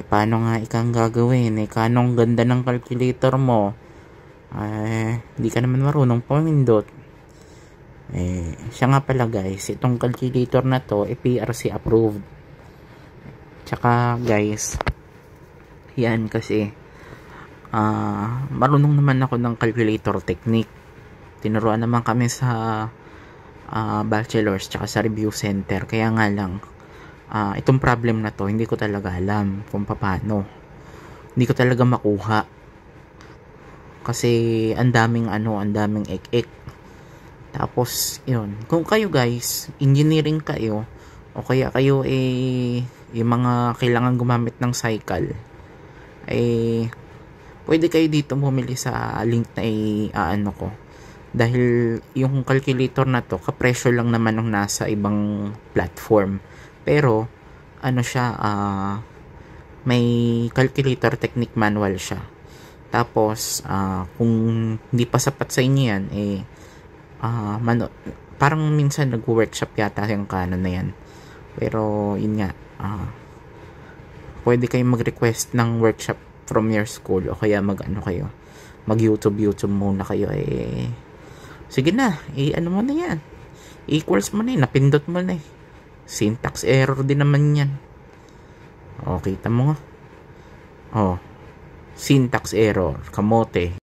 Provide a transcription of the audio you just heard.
paano nga ikang gagawin? Kanong ganda ng calculator mo? Di ka naman marunong pumindot. Siya nga pala guys, itong calculator na to, PRC approved. Tsaka guys, yan kasi, marunong naman ako ng calculator technique. Tinuruan naman kami sa bachelor's tsaka sa review center. Kaya nga lang, itong problem na to, hindi ko talaga alam kung paano. Hindi ko talaga makuha. Kasi ang daming ek-ek. Tapos, yun. Kung kayo guys, engineering kayo, o kaya kayo yung mga kailangan gumamit ng cycle, pwede kayo dito bumili sa link na ko. Dahil yung calculator na to, kapresyo lang naman ng nasa ibang platform. Pero, siya, may calculator technique manual siya. Tapos, kung hindi pa sapat sa inyo yan, parang minsan nag-workshop yata yung Canon na yan. Pero, yun nga, pwede kayong mag-request ng workshop from your school o kaya mag-YouTube muna kayo. Sige na, mo na yan. Equals mo na napindot mo na syntax error din naman yan. Kita mo nga. Syntax error, kamote.